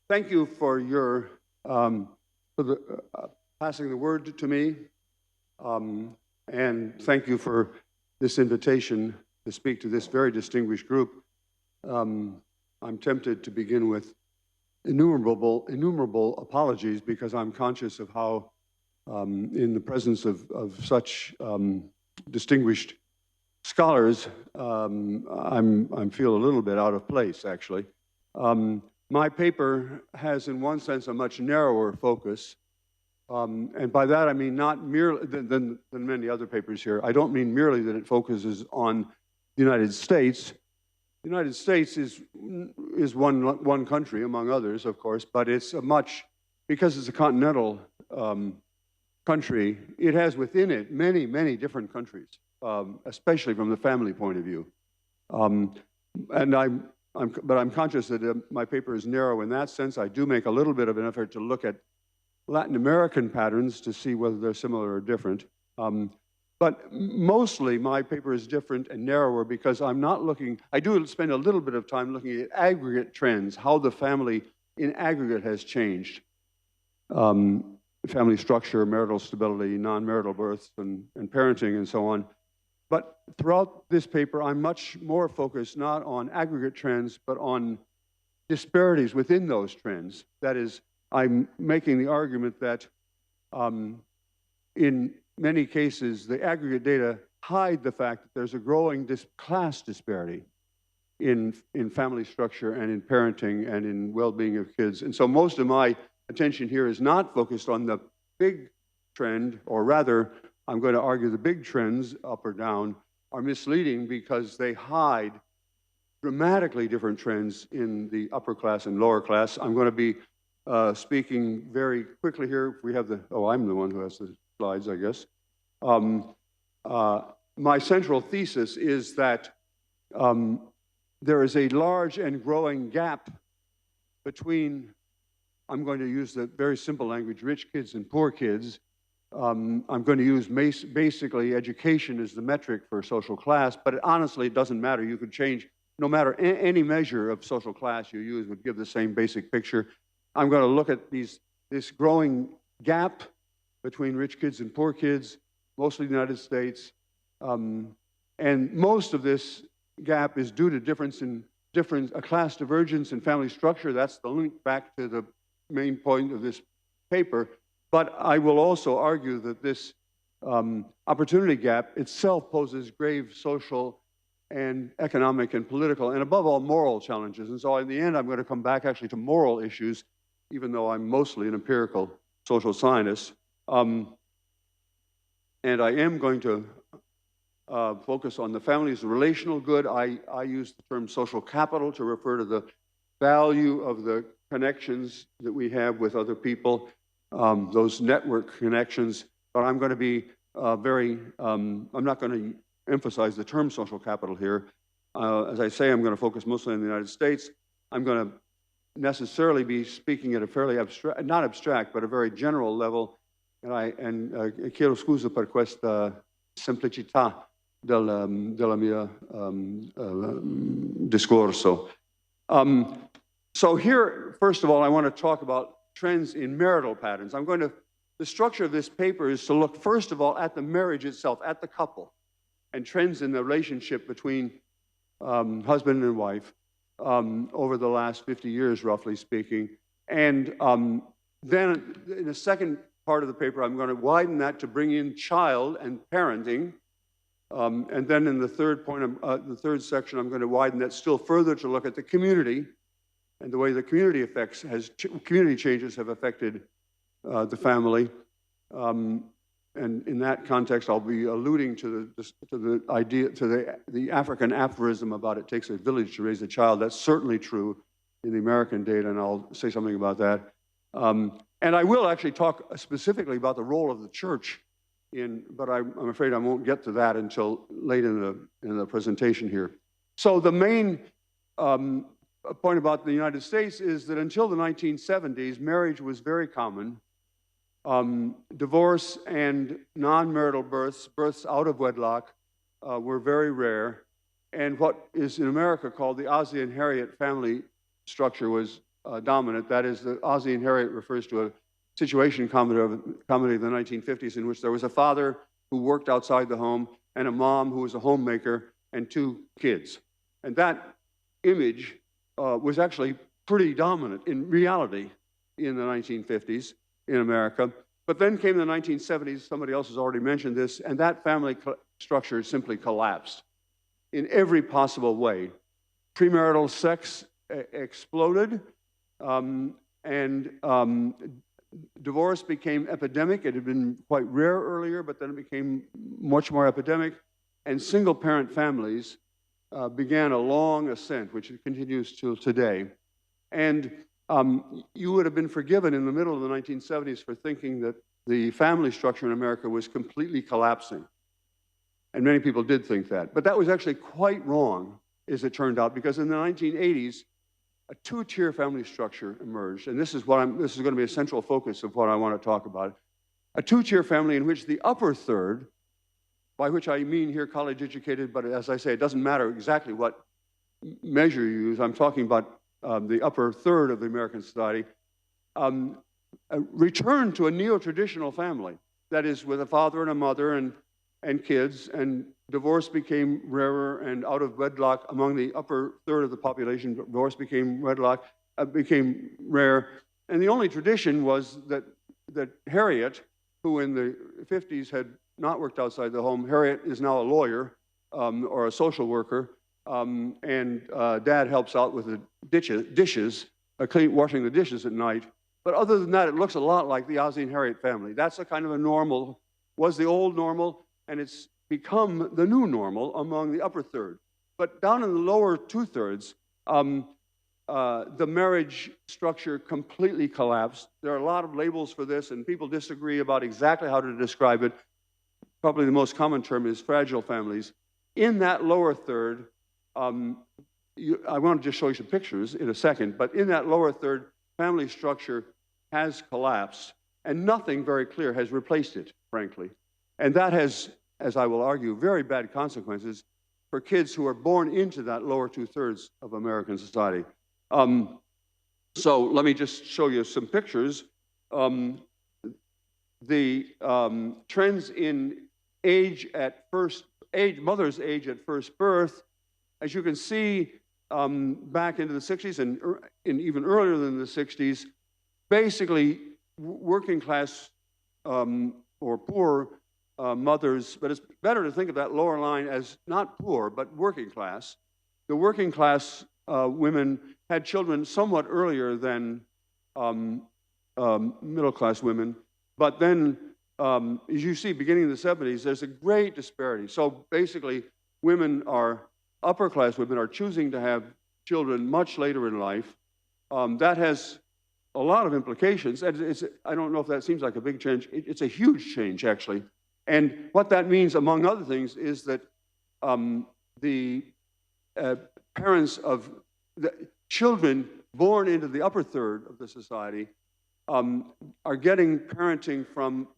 Thank you for your passing the word to me, and thank you for this invitation to speak to this very distinguished group. I'm tempted to begin with innumerable apologies because I'm conscious of how, in the presence of such distinguished scholars, I feel a little bit out of place, actually. My paper has, in one sense, a much narrower focus, and by that I mean not merely than many other papers here. I don't mean merely that it focuses on the United States. The United States is one country among others, of course, but it's because it's a continental country, it has within it many different countries, especially from the family point of view. But I'm conscious that my paper is narrow in that sense. I do make a little bit of an effort to look at Latin American patterns to see whether they're similar or different. But mostly my paper is different and narrower because I do spend a little bit of time looking at aggregate trends, how the family in aggregate has changed. Family structure, marital stability, non-marital births, and parenting, and so on. But throughout this paper, I'm much more focused not on aggregate trends, but on disparities within those trends. That is, I'm making the argument that in many cases, the aggregate data hide the fact that there's a growing class disparity in family structure and in parenting and in well-being of kids. And so most of my attention here is not focused on the big trend, or rather, I'm going to argue the big trends, up or down, are misleading because they hide dramatically different trends in the upper class and lower class. I'm going to be speaking very quickly here. We have I'm the one who has the slides, I guess. My central thesis is that there is a large and growing gap between, I'm going to use the very simple language, rich kids and poor kids. I'm going to use basically education as the metric for social class, but honestly, it doesn't matter. You could change, no matter any measure of social class you use would give the same basic picture. I'm going to look at this growing gap between rich kids and poor kids, mostly the United States. And most of this gap is due to a class divergence in family structure. That's the link back to the main point of this paper. But I will also argue that this opportunity gap itself poses grave social and economic and political, and above all, moral challenges. And so in the end, I'm going to come back actually to moral issues, even though I'm mostly an empirical social scientist. And I am going to focus on the family's relational good. I use the term social capital to refer to the value of the connections that we have with other people, those network connections. But I'm going to be I'm not going to emphasize the term social capital here. As I say, I'm going to focus mostly on the United States. I'm going to necessarily be speaking at a fairly not abstract, but a very general level. And chiedo scusa per questa semplicità della mia discorso. So here, first of all, I want to talk about trends in marital patterns. The structure of this paper is to look, first of all, at the marriage itself, at the couple, and trends in the relationship between husband and wife over the last 50 years, roughly speaking. And then in the second part of the paper, I'm going to widen that to bring in child and parenting. And then in the third point, the third section, I'm going to widen that still further to look at the community and the way the community community changes have affected the family. And in that context, I'll be alluding to the idea, to the African aphorism about it takes a village to raise a child. That's certainly true in the American data, and I'll say something about that. And I will actually talk specifically about the role of the church but I'm afraid I won't get to that until late in the presentation here. So the main point about the United States is that until the 1970s, marriage was very common. Divorce and non-marital births out of wedlock, were very rare. And what is in America called the Ozzie and Harriet family structure was dominant. That is, the Ozzie and Harriet refers to a situation comedy of the 1950s in which there was a father who worked outside the home and a mom who was a homemaker and 2 kids. And that image was actually pretty dominant in reality in the 1950s in America. But then came the 1970s, somebody else has already mentioned this, and that family structure simply collapsed in every possible way. Premarital sex exploded, and divorce became epidemic. It had been quite rare earlier, but then it became much more epidemic. And single-parent families began a long ascent, which continues till today. And you would have been forgiven in the middle of the 1970s for thinking that the family structure in America was completely collapsing. And many people did think that. But that was actually quite wrong, as it turned out, because in the 1980s, a 2-tier family structure emerged. And this is going to be a central focus of what I want to talk about. A 2-tier family in which the upper third, by which I mean here college-educated, but as I say, it doesn't matter exactly what measure you use. I'm talking about the upper third of the American society, returned to a neo-traditional family. That is, with a father and a mother and kids, and divorce became rarer, and out of wedlock among the upper third of the population, divorce became became rare. And the only tradition was that Harriet, who in the 50s had not worked outside the home, Harriet is now a lawyer or a social worker, and Dad helps out with the dishes, washing the dishes at night. But other than that, it looks a lot like the Ozzie and Harriet family. That's a kind of a normal, was the old normal, and it's become the new normal among the upper third. But down in the lower 2/3, the marriage structure completely collapsed. There are a lot of labels for this, and people disagree about exactly how to describe it. Probably the most common term is fragile families. In that lower third, I want to just show you some pictures in a second, but in that lower third, family structure has collapsed, and nothing very clear has replaced it, frankly. And that has, as I will argue, very bad consequences for kids who are born into that lower 2/3 of American society. So let me just show you some pictures. The trends in mother's age at first birth, as you can see, back into the 60s and even earlier than the 60s, basically working class or poor mothers, but it's better to think of that lower line as not poor, but working class. The working class women had children somewhat earlier than middle class women, but then, as you see, beginning in the 70s, there's a great disparity. So basically, upper class women are choosing to have children much later in life. That has a lot of implications. I don't know if that seems like a big change. It's a huge change, actually. And what that means, among other things, is that the parents of the children born into the upper third of the society are getting parenting from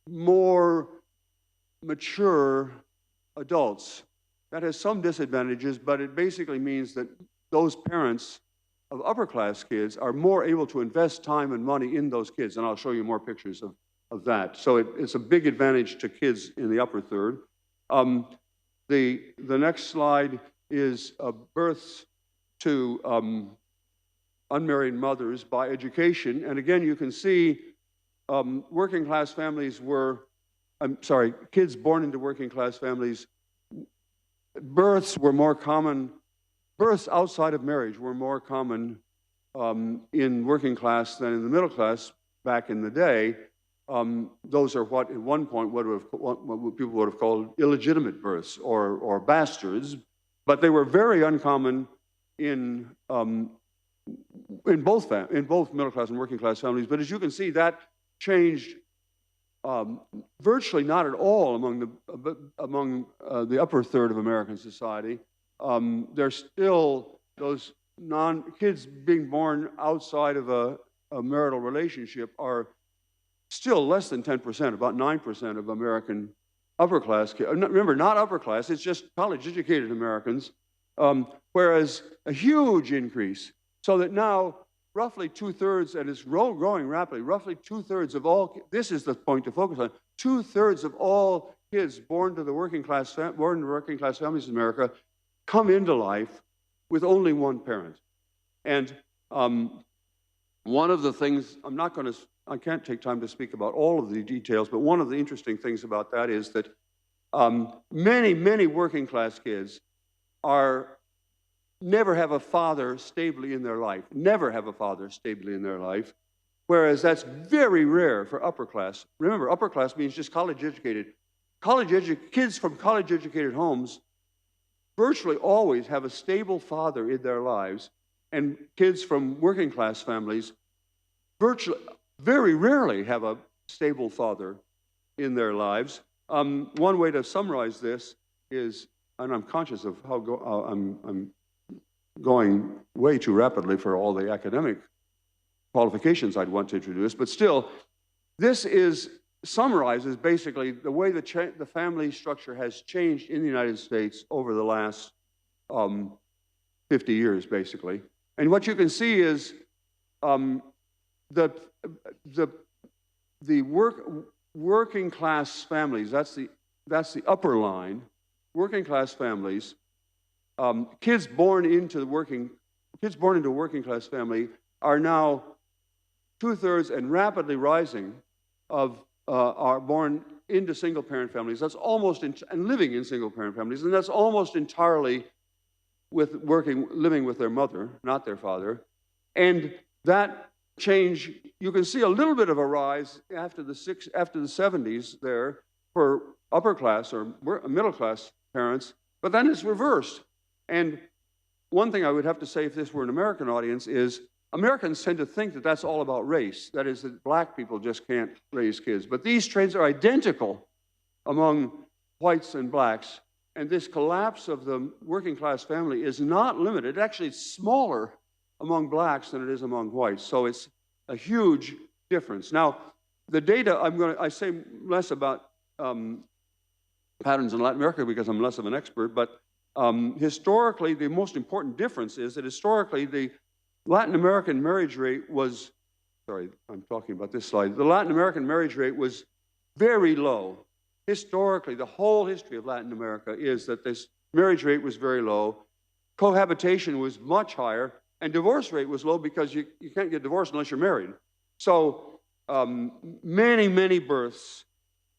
more mature adults. That has some disadvantages, but it basically means that those parents of upper class kids are more able to invest time and money in those kids, and I'll show you more pictures of that. So it's a big advantage to kids in the upper third. The next slide is births to unmarried mothers by education, and again you can see working class families kids born into working class families, births were more common. Births outside of marriage were more common in working class than in the middle class back in the day. Those are what at one point what people would have called illegitimate births or bastards, but they were very uncommon in both middle class and working class families. But as you can see, that changed virtually not at all among the upper third of American society. There's still those kids being born outside of a marital relationship are still less than 10%, about 9% of American upper class kids. Remember, not upper class, it's just college-educated Americans, whereas a huge increase, so that now roughly 2/3, and it's growing rapidly, roughly 2/3 of all, this is the point to focus on, 2/3 of all kids born to working class families in America come into life with only one parent. And one of the things, I can't take time to speak about all of the details, but one of the interesting things about that is that many working class kids never have a father stably in their life, whereas that's very rare for upper class. Remember, upper class means just college educated. Kids from college educated homes virtually always have a stable father in their lives, and kids from working class families very rarely have a stable father in their lives. One way to summarize this is, and I'm conscious of how I'm going way too rapidly for all the academic qualifications I'd want to introduce, but still, this summarizes basically the way the family structure has changed in the United States over the last 50 years, basically. And what you can see is the working class families. That's the upper line. Working class families. Kids born into a working class family are now 2/3 and rapidly rising are born into single parent families. That's and living in single parent families, and that's almost entirely living with their mother, not their father. And that change, you can see a little bit of a rise after the 70s there for upper class or middle class parents, but then it's reversed. And one thing I would have to say if this were an American audience is Americans tend to think that that's all about race. That is, that black people just can't raise kids. But these traits are identical among whites and blacks. And this collapse of the working class family is not limited. Actually, it's smaller among blacks than it is among whites. So it's a huge difference. Now, the data, I say less about patterns in Latin America because I'm less of an expert, but historically, the most important difference is that historically, the Latin American marriage rate was, sorry, I'm talking about this slide. The Latin American marriage rate was very low. Historically, the whole history of Latin America is that this marriage rate was very low. Cohabitation was much higher, and divorce rate was low because you can't get divorced unless you're married. So many births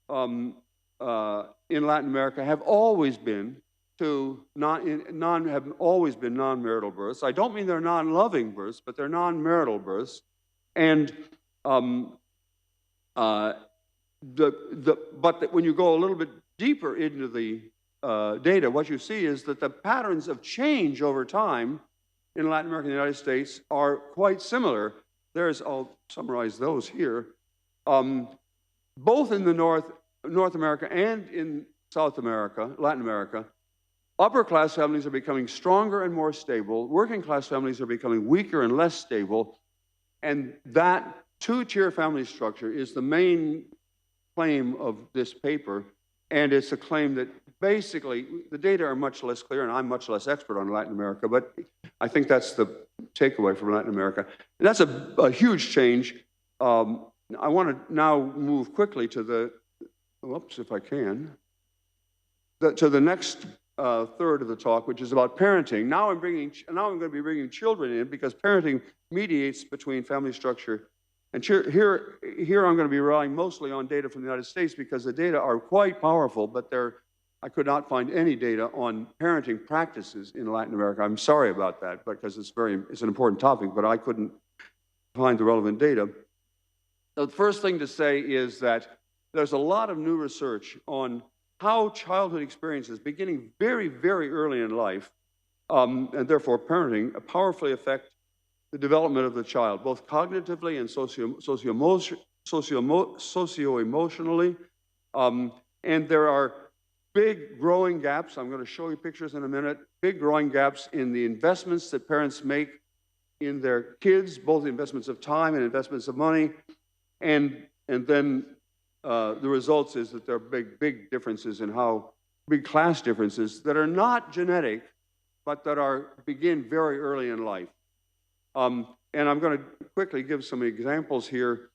in Latin America have always been non-marital births. I don't mean they're non-loving births, but they're non-marital births. And but when you go a little bit deeper into the data, what you see is that the patterns of change over time in Latin America and the United States are quite similar. I'll summarize those here. Both in the North America and in South America, Latin America, upper class families are becoming stronger and more stable. Working class families are becoming weaker and less stable. And that two-tier family structure is the main claim of this paper. And it's a claim that basically, the data are much less clear, and I'm much less expert on Latin America, but I think that's the takeaway from Latin America. And that's a huge change. I want to now move quickly to the, if I can, to the next third of the talk, which is about parenting. Now I'm going to be bringing children in because parenting mediates between family structure. And here I'm going to be relying mostly on data from the United States because the data are quite powerful, but I could not find any data on parenting practices in Latin America. I'm sorry about that because it's an important topic, but I couldn't find the relevant data. The first thing to say is that there's a lot of new research on how childhood experiences, beginning very, very early in life, and therefore parenting, powerfully affect the development of the child, both cognitively and socio-emotionally. And there are big growing gaps. I'm going to show you pictures in a minute. Big growing gaps in the investments that parents make in their kids, both investments of time and investments of money. And then the results is that there are big differences in big class differences that are not genetic, but that begin very early in life. And I'm going to quickly give some examples here.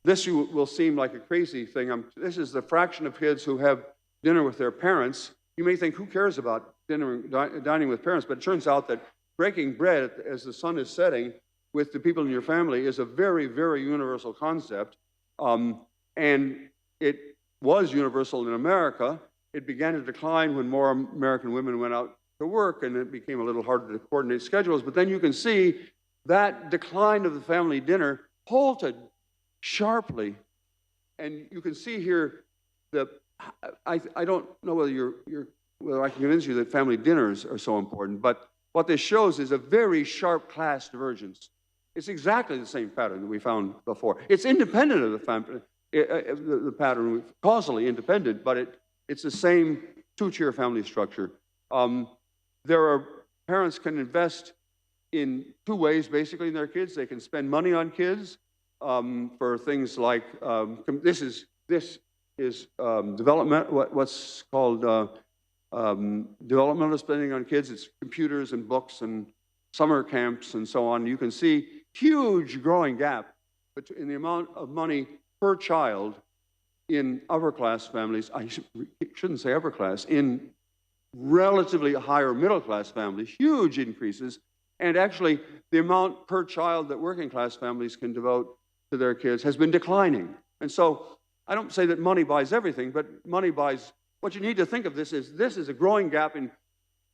This will seem like a crazy thing. This is the fraction of kids who have dinner with their parents. You may think, who cares about dining with parents? But it turns out that breaking bread as the sun is setting with the people in your family is a very, very universal concept. And it was universal in America. It began to decline when more American women went out to work, and it became a little harder to coordinate schedules. But then you can see that decline of the family dinner halted sharply. And you can see here that I don't know whether whether I can convince you that family dinners are so important, but what this shows is a very sharp class divergence. It's exactly the same pattern that we found before. It's independent of the pattern, causally independent, but it's the same two-tier family structure. Parents can invest in two ways, basically, in their kids. They can spend money on kids for things like, this is development, what's called developmental spending on kids. It's computers and books and summer camps and so on. You can see huge growing gap in the amount of money per child in upper class families. I shouldn't say upper class, in relatively higher middle class families, huge increases. And actually, the amount per child that working class families can devote to their kids has been declining. And so I don't say that money buys everything, but money buys. What you need to think of this is a growing gap in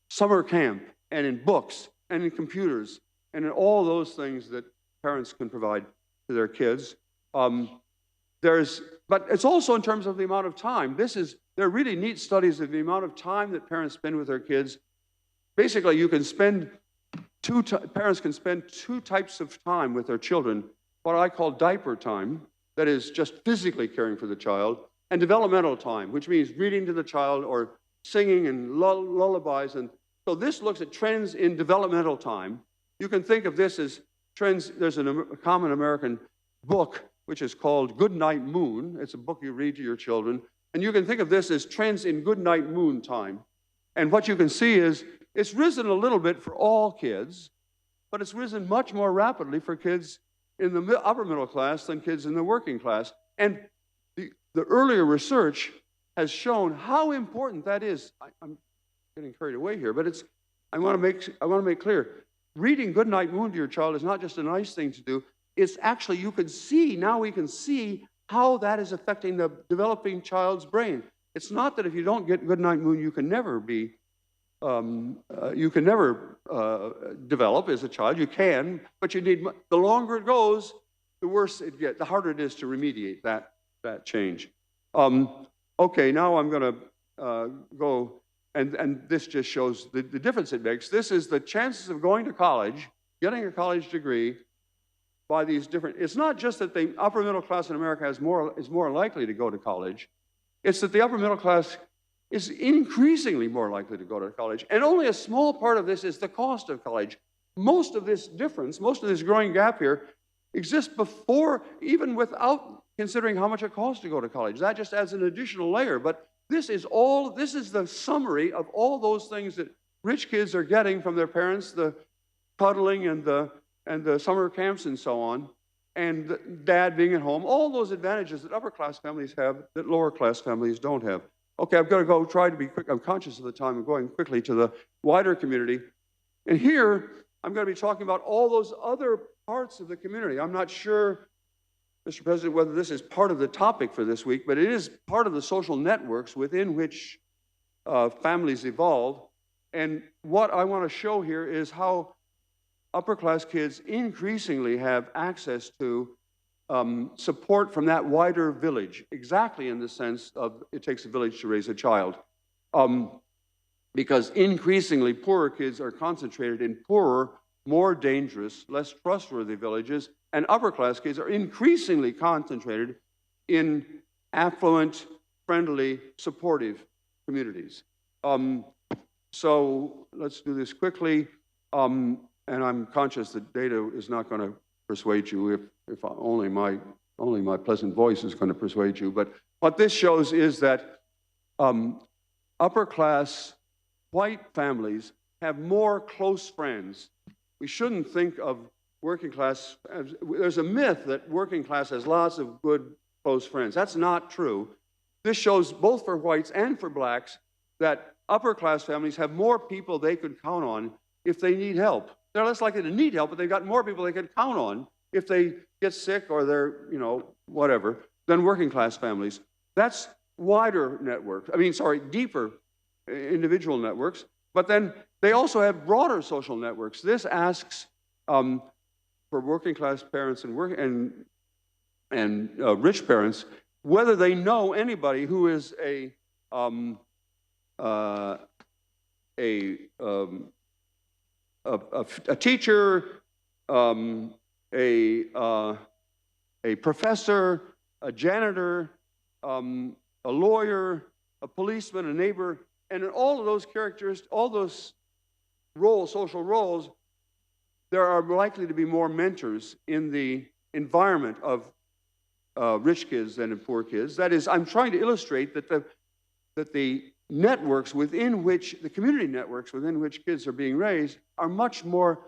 summer camp and in books and in computers and in all those things that parents can provide to their kids. But it's also in terms of the amount of time. There are really neat studies of the amount of time that parents spend with their kids. Basically, you can spend parents can spend two types of time with their children, what I call diaper time, that is just physically caring for the child, and developmental time, which means reading to the child or singing and lullabies. And so this looks at trends in developmental time. You can think of this as trends. There's a common American book which is called Good Night Moon. It's a book you read to your children. And you can think of this as trends in good night moon time. And what you can see is it's risen a little bit for all kids, but it's risen much more rapidly for kids in the upper middle class than kids in the working class. And the earlier research has shown how important that is. I'm getting carried away here, but I want to make clear, reading Good Night Moon to your child is not just a nice thing to do. It's actually, we can see how that is affecting the developing child's brain. It's not that if you don't get Good Night Moon, you can never develop as a child. You can, but you need, the longer it goes, the worse it gets, the harder it is to remediate that change. Okay, now I'm going to go, and this just shows the difference it makes. This is the chances of going to college, getting a college degree by these different. It's not just that the upper middle class in America is more likely to go to college. It's that the upper middle class is increasingly more likely to go to college. And only a small part of this is the cost of college. Most of this difference, most of this growing gap here exists before, even without considering how much it costs to go to college. That just adds an additional layer. But this is the summary of all those things that rich kids are getting from their parents, the cuddling and the summer camps and so on, and dad being at home, all those advantages that upper class families have that lower class families don't have. Okay, I've got to go try to be quick. I'm conscious of the time. I'm going quickly to the wider community. And here, I'm going to be talking about all those other parts of the community. I'm not sure, Mr. President, whether this is part of the topic for this week, but it is part of the social networks within which families evolve. And what I want to show here is how upper class kids increasingly have access to support from that wider village, exactly in the sense of it takes a village to raise a child. Because increasingly poorer kids are concentrated in poorer, more dangerous, less trustworthy villages, and upper class kids are increasingly concentrated in affluent, friendly, supportive communities. So let's do this quickly. And I'm conscious that data is not going to persuade you if only my pleasant voice is going to persuade you. But what this shows is that upper class white families have more close friends. We shouldn't think of working class, there's a myth that working class has lots of good, close friends. That's not true. This shows both for whites and for blacks that upper class families have more people they could count on if they need help. They're less likely to need help, but they've got more people they could count on if they get sick or they're, whatever, than working class families. That's wider networks. Deeper individual networks. But then they also have broader social networks. This asks for working class parents and rich parents whether they know anybody who is a teacher, a professor, a janitor, a lawyer, a policeman, a neighbor, and in all of those characteristics, all those roles, social roles, there are likely to be more mentors in the environment of rich kids than in poor kids. That is, I'm trying to illustrate that the networks within which, the community networks within which kids are being raised are much more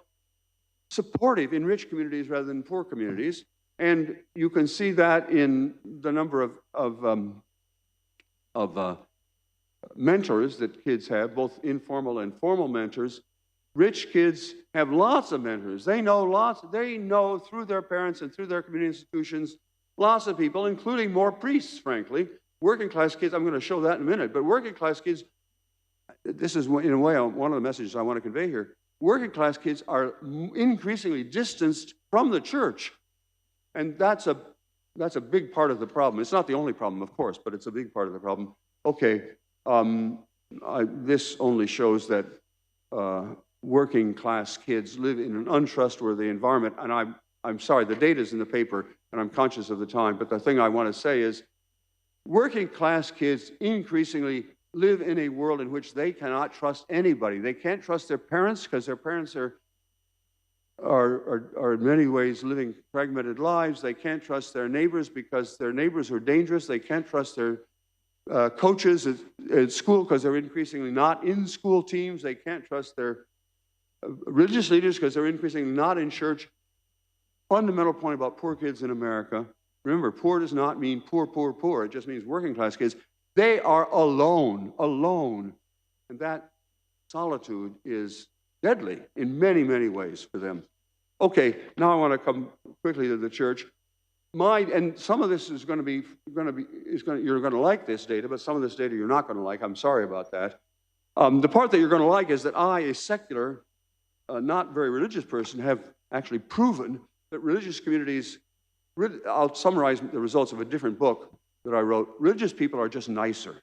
supportive in rich communities rather than poor communities. And you can see that in the number of mentors that kids have, both informal and formal mentors. Rich kids have lots of mentors. They know through their parents and through their community institutions, lots of people, including more priests, frankly. Working class kids, I'm going to show that in a minute, but working class kids, this is in a way one of the messages I want to convey here. Working class kids are increasingly distanced from the church. And that's a big part of the problem. It's not the only problem, of course, but it's a big part of the problem. Okay, this only shows that working class kids live in an untrustworthy environment. And I'm sorry, the data's in the paper, and I'm conscious of the time, but the thing I want to say is working class kids increasingly live in a world in which they cannot trust anybody. They can't trust their parents because their parents are in many ways living fragmented lives. They can't trust their neighbors because their neighbors are dangerous. They can't trust their coaches at school because they're increasingly not in school teams. They can't trust their religious leaders because they're increasingly not in church. Fundamental point about poor kids in America. Remember, poor does not mean poor, poor, poor. It just means working class kids. They are alone. And that solitude is deadly in many, many ways for them. Okay, now I want to come quickly to the church. And some of this is going to be, you're going to like this data, but some of this data you're not going to like. I'm sorry about that. The part that you're going to like is that I, a secular, not very religious person, have actually proven that religious communities, I'll summarize the results of a different book that I wrote. Religious people are just nicer.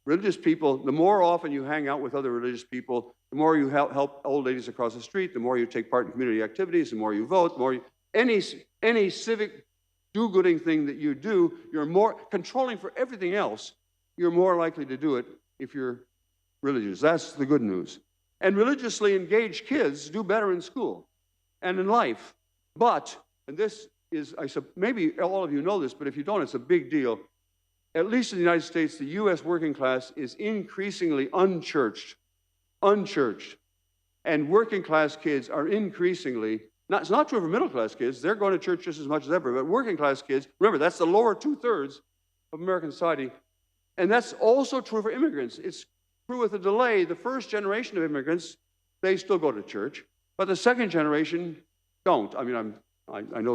Religious people, the more often you hang out with other religious people, the more you help old ladies across the street, the more you take part in community activities, the more you vote, the more any civic do-gooding thing that you do, you're more controlling for everything else, you're more likely to do it if you're religious. That's the good news. And religiously engaged kids do better in school and in life. But, and this is, maybe all of you know this, but if you don't, it's a big deal. At least in the United States, the U.S. working class is increasingly unchurched. And working class kids are increasingly, it's not true for middle class kids, they're going to church just as much as ever, but working class kids, remember, that's the lower 2/3 of American society. And that's also true for immigrants. It's true with a delay. The first generation of immigrants, they still go to church, but the second generation don't. I mean, I know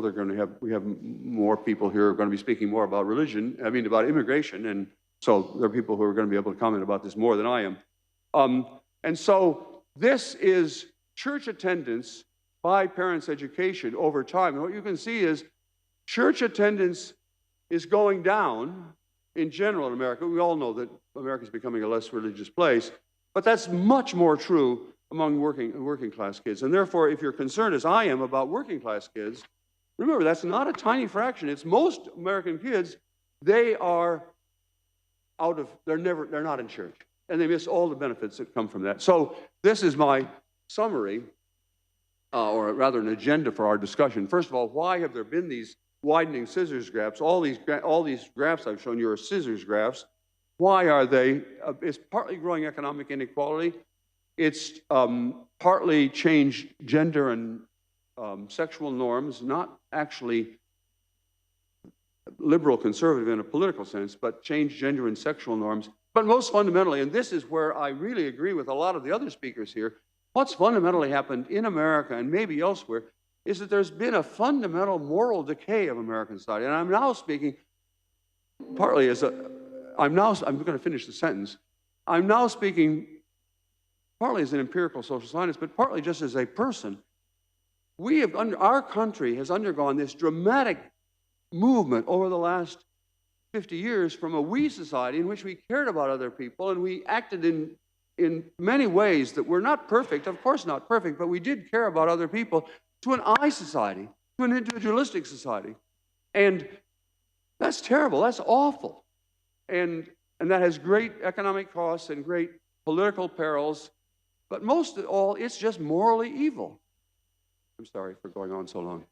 we have more people here who are going to be speaking more about religion, about immigration, and so there are people who are going to be able to comment about this more than I am. And so this is church attendance by parents' education over time. And what you can see is church attendance is going down in general in America. We all know that America is becoming a less religious place, but that's much more true among working class kids. And therefore, if you're concerned, as I am, about working class kids, remember, that's not a tiny fraction. It's most American kids, they're not in church. And they miss all the benefits that come from that. So this is my summary, or rather an agenda for our discussion. First of all, why have there been these widening scissors graphs? All these graphs I've shown you are scissors graphs. Why are they? It's partly growing economic inequality. It's partly changed gender and sexual norms, not actually liberal conservative in a political sense, but change gender and sexual norms. But most fundamentally, and this is where I really agree with a lot of the other speakers here, what's fundamentally happened in America and maybe elsewhere is that there's been a fundamental moral decay of American society. And I'm now speaking partly as I'm going to finish the sentence. I'm now speaking partly as an empirical social scientist, but partly just as a person. Our country has undergone this dramatic movement over the last 50 years from a we society in which we cared about other people and we acted in many ways that were not perfect, of course not perfect, but we did care about other people, to an I society, to an individualistic society. And that's terrible, that's awful. And that has great economic costs and great political perils, but most of all, it's just morally evil. I'm sorry for going on so long.